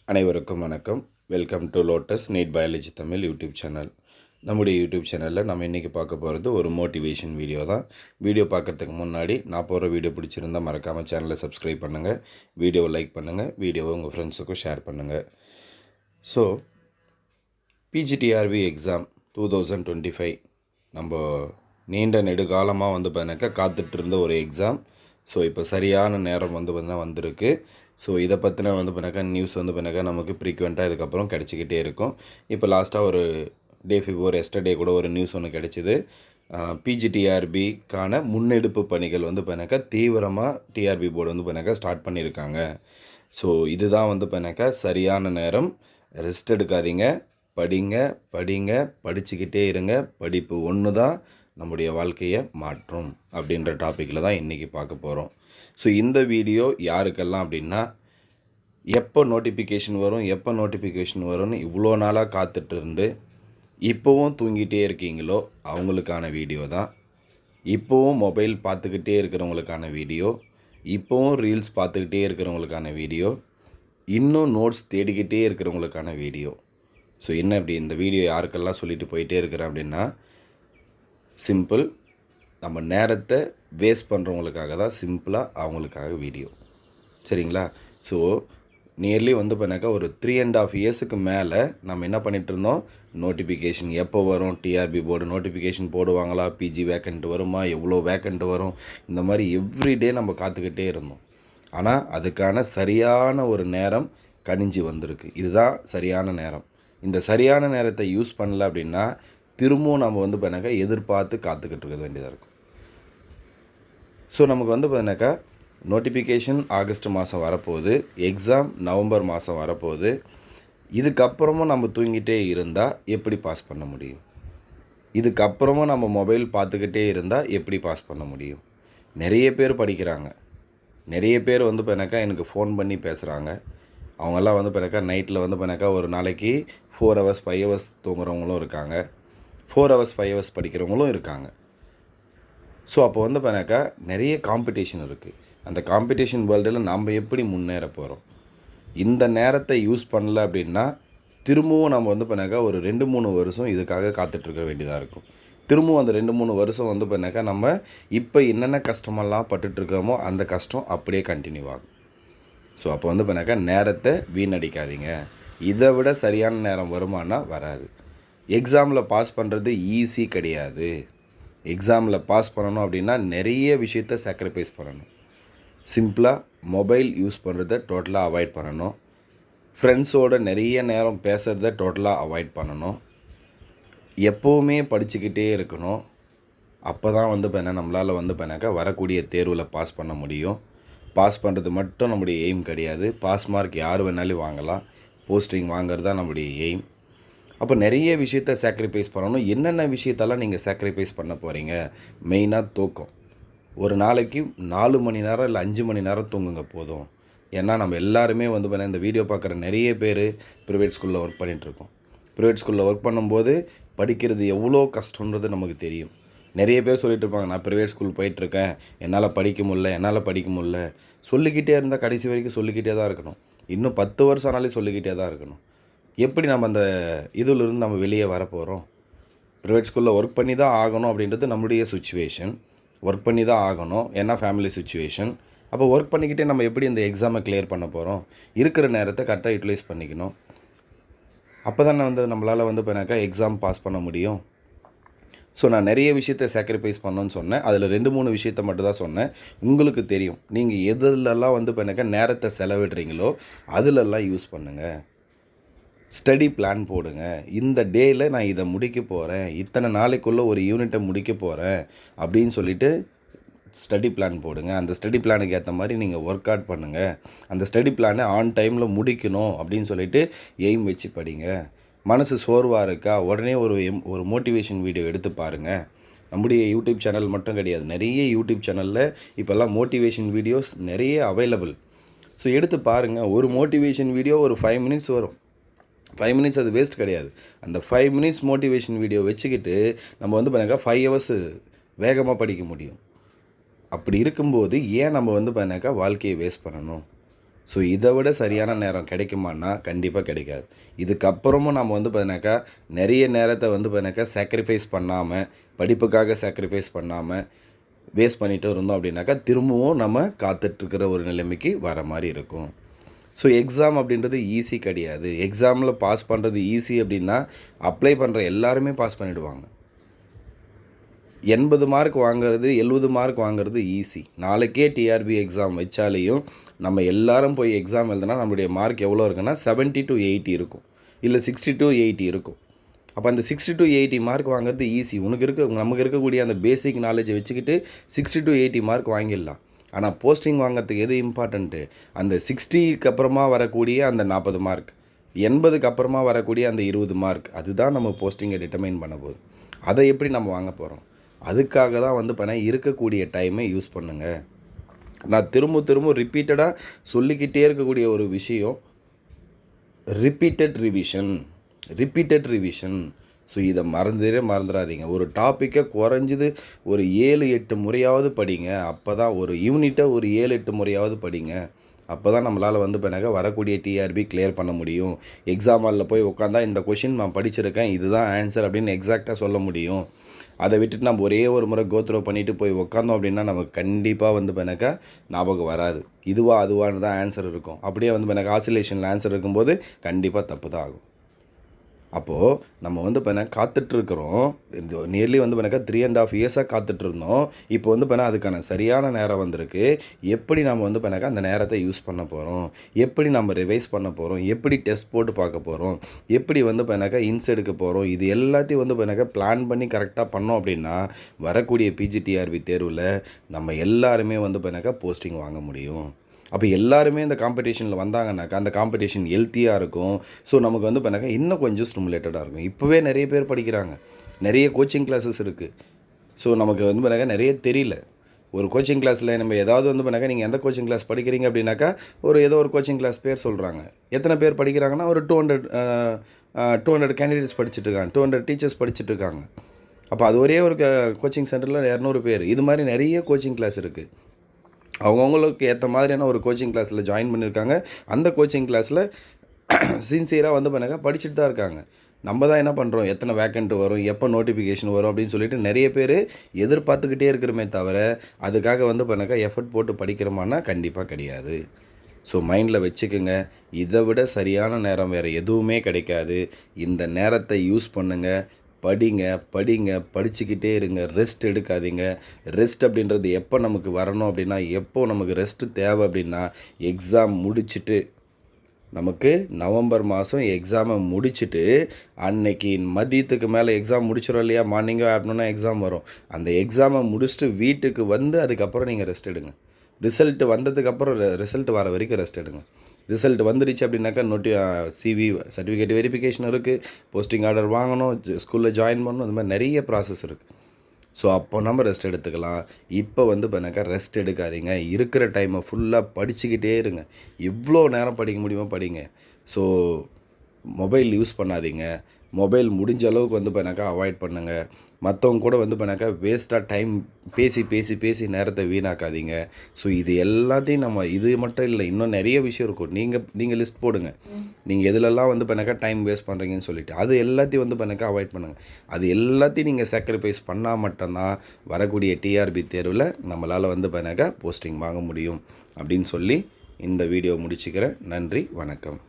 அனைவருக்கும் வணக்கம். Welcome to Lotus NEET biology Tamil YouTube channel. நம்முடைய யூடியூப் சேனலில் நம்ம இன்றைக்கி பார்க்க போகிறது ஒரு மோட்டிவேஷன் வீடியோ தான். வீடியோ பார்க்குறதுக்கு முன்னாடி நான் போகிற வீடியோ பிடிச்சிருந்தால் மறக்காமல் சேனலை சப்ஸ்கிரைப் பண்ணுங்கள், வீடியோவை லைக் பண்ணுங்கள், வீடியோவை உங்கள் ஃப்ரெண்ட்ஸுக்கும் ஷேர் பண்ணுங்கள். ஸோ பிஜிடிஆர்பி எக்ஸாம் 2025 நம்ம நீண்ட நெடுகாலமாக பார்த்தீங்கன்னாக்கா காத்துட்ருந்த ஒரு எக்ஸாம். ஸோ இப்போ சரியான நேரம் வந்திருக்கு. ஸோ இதை பற்றின பார்த்தீங்கன்னாக்கா நியூஸ் பார்த்தீங்கன்னாக்கா நமக்கு ஃப்ரீக்வெண்ட்டாக இதுக்கப்புறம் கிடச்சிக்கிட்டே இருக்கும். இப்போ லாஸ்ட்டாக ஒரு டே பிஃபோர் எஸ்டர்டே கூட ஒரு நியூஸ் ஒன்று கிடச்சிது. பிஜிடிஆர்பிக்கான முன்னெடுப்பு பணிகள் பார்த்தீங்கன்னாக்கா தீவிரமாக டிஆர்பி போர்டு பார்த்தீங்கன்னாக்கா ஸ்டார்ட் பண்ணியிருக்காங்க. ஸோ இதுதான் பார்த்தீங்கன்னாக்கா சரியான நேரம். ரெஸ்ட் எடுக்காதீங்க, படிங்க படிங்க, படிச்சுக்கிட்டே இருங்க. படிப்பு ஒன்று தான் நம்முடைய வாழ்க்கையை மாற்றும் அப்படின்ற டாப்பிக்கில் தான் இன்றைக்கி பார்க்க போகிறோம். ஸோ இந்த வீடியோ யாருக்கெல்லாம் அப்படின்னா, எப்போ நோட்டிஃபிகேஷன் வரும்னு இவ்வளோ நாளாக காத்துட்டு இருந்து இப்போவும் தூங்கிட்டே இருக்கீங்களோ அவங்களுக்கான வீடியோ தான். இப்போவும் மொபைல் பார்த்துக்கிட்டே இருக்கிறவங்களுக்கான வீடியோ, இப்போவும் ரீல்ஸ் பார்த்துக்கிட்டே இருக்கிறவங்களுக்கான வீடியோ, இன்னும் நோட்ஸ் தேடிக்கிட்டே இருக்கிறவங்களுக்கான வீடியோ. ஸோ என்ன இப்படி இந்த வீடியோ யாருக்கெல்லாம் சொல்லிட்டு போயிட்டே இருக்கிறேன் அப்படின்னா, சிம்பிள், நம்ம நேரத்தை வேஸ்ட் பண்ணுறவங்களுக்காக தான் சிம்பிளாக அவங்களுக்காக வீடியோ. சரிங்களா? ஸோ நியர்லி பண்ணாக்கா ஒரு 3.5 இயர்ஸுக்கு மேலே நம்ம என்ன பண்ணிகிட்டு இருந்தோம், நோட்டிஃபிகேஷன் எப்போ வரும், டிஆர்பி போர்டு நோட்டிஃபிகேஷன் போடுவாங்களா, பிஜி வேக்கண்ட் வருமா, எவ்வளோ வேக்கண்ட் வரும், இந்த மாதிரி எவ்ரிடே நம்ம காத்துக்கிட்டே இருந்தோம். ஆனால் அதுக்கான சரியான ஒரு நேரம் கனிஞ்சு வந்திருக்கு. இதுதான் சரியான நேரம். இந்த சரியான நேரத்தை யூஸ் பண்ணல அப்படின்னா திரும்பவும் நம்ம பார்த்தீங்கன்னாக்கா எதிர்பார்த்து காத்துக்கிட்டு இருக்க வேண்டியதாக இருக்கும். ஸோ நமக்கு பார்த்தீங்கன்னாக்கா நோட்டிஃபிகேஷன் ஆகஸ்ட் மாதம் வரப்போகுது, எக்ஸாம் நவம்பர் மாதம் வரப்போகுது. இதுக்கப்புறமும் நம்ம தூங்கிட்டே இருந்தால் எப்படி பாஸ் பண்ண முடியும்? இதுக்கப்புறமும் நம்ம மொபைல் பார்த்துக்கிட்டே இருந்தால் எப்படி பாஸ் பண்ண முடியும்? நிறைய பேர் படிக்கிறாங்க, நிறைய பேர் பார்த்தீங்கன்னாக்கா எனக்கு ஃபோன் பண்ணி பேசுகிறாங்க. அவங்கெல்லாம் பார்த்தீங்கன்னாக்கா நைட்டில் பார்த்தீங்கன்னாக்கா ஒரு நாளைக்கு 4 ஹவர்ஸ் 5 ஹவர்ஸ் தூங்குறவங்களும் இருக்காங்க, 4 ஹவர்ஸ் 5 ஹவர்ஸ் படிக்கிறவங்களும் இருக்காங்க. ஸோ அப்போ பார்த்தீங்கன்னாக்கா நிறைய காம்படிஷன் இருக்குது. அந்த காம்படிஷன் வேர்ல்டில் நாம் எப்படி முன்னேற போகிறோம்? இந்த நேரத்தை யூஸ் பண்ணல அப்படின்னா திரும்பவும் நம்ம பார்த்தீங்கன்னாக்கா ஒரு 2-3 வருஷம் இதுக்காக காத்துட்ருக்க வேண்டியதாக இருக்கும். திரும்பவும் அந்த 2-3 வருஷம் பார்த்தீங்கன்னாக்கா நம்ம இப்போ என்னென்ன கஷ்டமெல்லாம் பட்டுட்ருக்கோமோ அந்த கஷ்டம் அப்படியே கண்டினியூ ஆகும். ஸோ அப்போ பார்த்தீங்கன்னாக்கா நேரத்தை வீணடிக்காதீங்க. இதை விட சரியான நேரம் வருமானா வராது. எக்ஸாமில் பாஸ் பண்ணுறது ஈஸி கிடையாது. எக்ஸாமில் பாஸ் பண்ணணும் அப்படின்னா நிறைய விஷயத்த சாக்ரிஃபைஸ் பண்ணணும். சிம்பிளாக மொபைல் யூஸ் பண்ணுறத டோட்டலாக அவாய்ட் பண்ணணும். ஃப்ரெண்ட்ஸோடு நிறைய நேரம் பேசுகிறத டோட்டலாக அவாய்ட் பண்ணணும். எப்போவுமே படிச்சுக்கிட்டே இருக்கணும். அப்போ தான் பார்த்தீங்கன்னா நம்மளால் பார்த்தீங்கன்னாக்கா வரக்கூடிய தேர்வில் பாஸ் பண்ண முடியும். பாஸ் பண்ணுறது மட்டும் நம்முடைய எய்ம் கிடையாது. பாஸ் மார்க் யார் வேணாலும் வாங்கலாம். போஸ்டிங் வாங்குறது தான் நம்முடைய எய்ம். அப்போ நிறைய விஷயத்த சாக்ரிஃபைஸ் பண்ணணும். என்னென்ன விஷயத்தெல்லாம் நீங்கள் சாக்ரிஃபைஸ் பண்ண போகிறீங்க? மெயினாக தூக்கம். ஒரு நாளைக்கு 4 மணி நேரம் இல்லை 5 மணி நேரம் தூங்குங்க போதும். ஏன்னா நம்ம எல்லாருமே பார்த்தீங்கன்னா இந்த வீடியோ பார்க்குற நிறைய பேர் ப்ரைவேட் ஸ்கூலில் ஒர்க் பண்ணிகிட்ருக்கோம். ப்ரைவேட் ஸ்கூலில் ஒர்க் பண்ணும்போது படிக்கிறது எவ்வளோ கஷ்டன்றது நமக்கு தெரியும். நிறைய பேர் சொல்லிட்டு இருப்பாங்க, நான் ப்ரைவேட் ஸ்கூல் போயிட்டுருக்கேன், என்னால் படிக்க முடியல. சொல்லிக்கிட்டே இருந்தால் கடைசி வரைக்கும் சொல்லிக்கிட்டே தான் இருக்கணும். இன்னும் 10 வருஷம் ஆனாலே சொல்லிக்கிட்டே தான் இருக்கணும். எப்படி நம்ம அந்த இதிலிருந்து நம்ம வெளியே வரப்போகிறோம்? ப்ரைவேட் ஸ்கூலில் ஒர்க் பண்ணி தான் ஆகணும் அப்படின்றது நம்முடைய சுச்சுவேஷன். ஒர்க் பண்ணி தான் ஆகணும், ஏன்னா ஃபேமிலி சுச்சுவேஷன். அப்போ ஒர்க் பண்ணிக்கிட்டே நம்ம எப்படி இந்த எக்ஸாமை கிளியர் பண்ண போகிறோம்? இருக்கிற நேரத்தை கரெக்டாக யூட்டிலைஸ் பண்ணிக்கணும். அப்போ தானே நம்மளால் பார்த்தீங்கன்னாக்கா எக்ஸாம் பாஸ் பண்ண முடியும். ஸோ நான் நிறைய விஷயத்தை சாக்ரிஃபைஸ் பண்ணணும்னு சொன்னேன். அதில் 2-3 விஷயத்தை மட்டும் தான் சொன்னேன். உங்களுக்கு தெரியும், நீங்கள் எதுலெல்லாம் பார்த்தீங்கன்னாக்கா நேரத்தை செலவிடுறீங்களோ அதிலெல்லாம் யூஸ் பண்ணுங்கள். ஸ்டடி பிளான் போடுங்க. இந்த டேயில் நான் இதை முடிக்க போகிறேன், இத்தனை நாளைக்குள்ளே ஒரு யூனிட்டை முடிக்க போகிறேன் அப்படின்னு சொல்லிவிட்டு ஸ்டடி பிளான் போடுங்க. அந்த ஸ்டடி பிளானுக்கு ஏற்ற மாதிரி நீங்கள் ஒர்க் அவுட் பண்ணுங்கள். அந்த ஸ்டடி பிளானை ஆன் டைமில் முடிக்கணும் அப்படின்னு சொல்லிவிட்டு எய்ம் வச்சு படிங்க. மனசு சோர்வாக இருக்கா, உடனே ஒரு மோட்டிவேஷன் வீடியோ எடுத்து பாருங்கள். நம்முடைய யூடியூப் சேனல் மட்டும் கிடையாது, நிறைய யூடியூப் சேனலில் இப்போல்லாம் மோட்டிவேஷன் வீடியோஸ் நிறைய அவைலபிள். ஸோ எடுத்து பாருங்கள். ஒரு மோட்டிவேஷன் வீடியோ ஒரு 5 மினிட்ஸ் வரும். 5 மினிட்ஸ் அது வேஸ்ட் கிடையாது. அந்த 5 மினிட்ஸ் மோட்டிவேஷன் வீடியோ வச்சுக்கிட்டு நம்ம பார்த்தீங்கன்னாக்கா 5 ஹவர்ஸ் வேகமாக படிக்க முடியும். அப்படி இருக்கும்போது ஏன் நம்ம பார்த்தீங்கன்னாக்கா வாழ்க்கையை வேஸ்ட் பண்ணணும்? ஸோ இதை விட சரியான நேரம் கிடைக்குமான்னா கண்டிப்பாக கிடைக்காது. இதுக்கப்புறமும் நம்ம வந்து பார்த்தீங்கன்னாக்கா நிறைய நேரத்தை வந்து பார்த்தீங்கன்னாக்கா சாக்ரிஃபைஸ் பண்ணாமல், படிப்புக்காக சாக்ரிஃபைஸ் பண்ணாமல் வேஸ்ட் பண்ணிட்டு இருந்தோம் அப்படின்னாக்கா திரும்பவும் நம்ம காத்துட்ருக்கிற ஒரு நிலைமைக்கு வர மாதிரி இருக்கும். ஸோ எக்ஸாம் அப்படின்றது ஈஸி கிடையாது. எக்ஸாமில் பாஸ் பண்ணுறது ஈஸி அப்படின்னா அப்ளை பண்ணுற எல்லாருமே பாஸ் பண்ணிவிடுவாங்க. 80 மார்க் வாங்குறது 70 மார்க் வாங்குறது ஈஸி. நாளைக்கே டிஆர்பி எக்ஸாம் வச்சாலேயும் நம்ம எல்லாரும் போய் எக்ஸாம் எழுதுனா நம்மளுடைய மார்க் எவ்வளோ இருக்குன்னா 70 to 80 இருக்கும், இல்லை 60 to 80 இருக்கும். அப்போ அந்த 60 to 80 மார்க் வாங்குறது ஈஸி. நமக்கு இருக்கக்கூடிய அந்த பேசிக் நாலேஜை வச்சுக்கிட்டு 60 to 80 மார்க் வாங்கிடலாம். ஆனால் போஸ்டிங் வாங்கிறதுக்கு எது இம்பார்ட்டண்ட்டு? அந்த 60க்கு அப்புறமா வரக்கூடிய அந்த 40 மார்க், 80க்கு அப்புறமா வரக்கூடிய அந்த 20 மார்க், அதுதான் நம்ம போஸ்டிங்கை டிட்டர்மைன் பண்ண போகுது. அதை எப்படி நம்ம வாங்க போகிறோம்? அதுக்காக தான் வந்து பார்த்தீங்கன்னா இருக்கக்கூடிய டைமை யூஸ் பண்ணுங்கள். நான் திரும்ப ரிப்பீட்டடாக சொல்லிக்கிட்டே இருக்கக்கூடிய ஒரு விஷயம், ரிப்பீட்டட் ரிவிஷன். ஸோ இதை மறந்துடாதீங்க. ஒரு டாப்பிக்கை குறைஞ்சது ஒரு 7-8 முறையாவது படிங்க. அப்போ தான் ஒரு யூனிட்டை ஒரு 7-8 முறையாவது படிங்க. அப்போ தான் நம்மளால் வந்து பார்த்தீங்கன்னா வரக்கூடிய டிஆர்பி கிளியர் பண்ண முடியும். எக்ஸாம் ஹாலில் போய் உட்காந்தா இந்த கொஷின் நான் படிச்சிருக்கேன், இதுதான் ஆன்சர் அப்படின்னு எக்ஸாக்டாக சொல்ல முடியும். அதை விட்டுட்டு நம்ம ஒரே ஒரு முறை கோத்ரோ பண்ணிவிட்டு போய் உட்காந்தோம் அப்படின்னா நமக்கு கண்டிப்பாக வந்து பார்த்தீங்கன்னாக்கா ஞாபகம் வராது. இதுவா அதுவான்னு தான் ஆன்சர் இருக்கும். அப்படியே வந்து பார்த்தீங்கன்னா ஆசிலேஷனில் ஆன்சர் இருக்கும்போது கண்டிப்பாக தப்பு தான் ஆகும். அப்போது நம்ம வந்து பார்த்தீங்கன்னா காத்துட்ருக்குறோம். இந்த நியர்லி வந்து பார்த்தீங்கன்னா 3.5 இயர்ஸாக காத்துட்ருந்தோம். இப்போ வந்து பார்த்தீங்கன்னா அதுக்கான சரியான நேரம் வந்திருக்கு. எப்படி நம்ம வந்து பார்த்தீங்கன்னா அந்த நேரத்தை யூஸ் பண்ண போகிறோம், எப்படி நம்ம ரிவைஸ் பண்ண போகிறோம், எப்படி டெஸ்ட் போட்டு பார்க்க போகிறோம், எப்படி வந்து பார்த்தீங்கன்னா இன்ஸ் எடுக்க போகிறோம், இது எல்லாத்தையும் வந்து பார்த்தீங்கன்னா பிளான் பண்ணி கரெக்டாக பண்ணோம் அப்படின்னா வரக்கூடிய பிஜிடிஆர்பி தேர்வில் நம்ம எல்லாருமே வந்து பார்த்தீங்கன்னா போஸ்டிங் வாங்க முடியும். அப்போ எல்லாருமே இந்த காம்படிஷனில் வந்தாங்கன்னாக்கா அந்த காம்படிஷன் ஹெல்த்தியாக இருக்கும். ஸோ நமக்கு வந்து பார்த்தீங்கன்னா இன்னும் கொஞ்சம் ஸ்டிமுலேட்டடாக இருக்கும். இப்போவே நிறைய பேர் படிக்கிறாங்க, நிறைய கோச்சிங் கிளாஸஸ் இருக்குது. ஸோ நமக்கு வந்து பார்த்தீங்கன்னா நிறைய தெரியல. ஒரு கோச்சிங் கிளாஸில் நம்ம ஏதாவது வந்து பார்த்தீங்கன்னா நீங்கள் எந்த கோச்சிங் கிளாஸ் படிக்கிறீங்க அப்படின்னாக்கா ஏதோ ஒரு கோச்சிங் கிளாஸ் பேர் சொல்கிறாங்க. எத்தனை பேர் படிக்கிறாங்கன்னா ஒரு 200 கேண்டிடேட்ஸ் படிச்சுட்ருக்காங்க, 200 டீச்சர்ஸ் படிச்சுட்ருக்காங்க. அப்போ அது ஒரே ஒரு கோச்சிங் சென்டரில் 200 பேர். இது மாதிரி நிறைய கோச்சிங் கிளாஸ் இருக்குது. அவங்கவுங்களுக்கு ஏற்ற மாதிரியான ஒரு கோச்சிங் கிளாஸில் ஜாயின் பண்ணியிருக்காங்க. அந்த கோச்சிங் கிளாஸில் சின்சியராக வந்து பார்த்தீங்கன்னா படிச்சுட்டு தான் இருக்காங்க. நம்ம தான் என்ன பண்ணுறோம், எத்தனை வேக்கண்ட் வரும், எப்போ நோட்டிஃபிகேஷன் வரும் அப்படின்னு சொல்லிட்டு நிறைய பேர் எதிர்பார்த்துக்கிட்டே இருக்கிறோமே தவிர அதுக்காக வந்து பார்த்தீங்கன்னா எஃபர்ட் போட்டு படிக்கிறோமான்னா கண்டிப்பாக கிடையாது. ஸோ மைண்டில் வச்சுக்கோங்க, இதை விட சரியான நேரம் வேறு எதுவுமே கிடைக்காது. இந்த நேரத்தை யூஸ் பண்ணுங்கள். படிச்சுக்கிட்டே இருங்க. ரெஸ்ட் எடுக்காதீங்க. ரெஸ்ட் அப்படின்றது எப்போ நமக்கு வரணும் அப்படின்னா, எப்போ நமக்கு ரெஸ்ட்டு தேவை அப்படின்னா எக்ஸாம் முடிச்சுட்டு, நமக்கு நவம்பர் மாதம் எக்ஸாமை முடிச்சுட்டு அன்னைக்கு மதியத்துக்கு மேலே எக்ஸாம் முடிச்சிடும் இல்லையா, மார்னிங்கோ ஆஃப்டர்நூனோ எக்ஸாம் வரும். அந்த எக்ஸாமை முடிச்சுட்டு வீட்டுக்கு வந்து அதுக்கப்புறம் நீங்கள் ரெஸ்ட் எடுங்க. ரிசல்ட் வந்ததுக்கப்புறம் ரிசல்ட் வர வரைக்கும் ரெஸ்ட் எடுங்க. ரிசல்ட் வந்துடுச்சு அப்படின்னாக்கா சிவி சர்டிஃபிகேட் வெரிஃபிகேஷன் இருக்குது, போஸ்டிங் ஆர்டர் வாங்கணும், ஸ்கூலில் ஜாயின் பண்ணணும், இந்த மாதிரி நிறைய ப்ராசஸ் இருக்குது. ஸோ அப்போ நம்ம ரெஸ்ட் எடுத்துக்கலாம். இப்போ வந்து பண்ணாக்கா ரெஸ்ட் எடுக்காதீங்க. இருக்கிற டைமை ஃபுல்லாக படிச்சுக்கிட்டே இருங்க. எவ்வளோ நேரம் படிக்க முடியுமோ படிங்க. ஸோ மொபைல் யூஸ் பண்ணாதீங்க. மொபைல் முடிஞ்ச அளவுக்கு வந்து பண்ணாக்கா அவாய்ட் பண்ணுங்கள். மற்றவங்க கூட வந்து பண்ணாக்கா வேஸ்ட்டாக டைம் பேசி நேரத்தை வீணாக்காதீங்க. ஸோ இது எல்லாத்தையும் இது மட்டும் இல்லை, இன்னும் நிறைய விஷயம் இருக்கும். நீங்கள் லிஸ்ட் போடுங்க. நீங்கள் எதுலெல்லாம் வந்து பண்ணாக்கா டைம் வேஸ்ட் பண்ணுறீங்கன்னு சொல்லிவிட்டு அது எல்லாத்தையும் வந்து பண்ணாக்கா அவாய்ட் பண்ணுங்கள். அது எல்லாத்தையும் நீங்கள் சாக்ரிஃபைஸ் பண்ணால் மட்டும்தான் வரக்கூடிய டிஆர்பி தேர்வில் நம்மளால் வந்து பண்ணாக்கா போஸ்டிங் வாங்க முடியும் அப்படின்னு சொல்லி இந்த வீடியோ முடிச்சுக்கிறேன். நன்றி, வணக்கம்.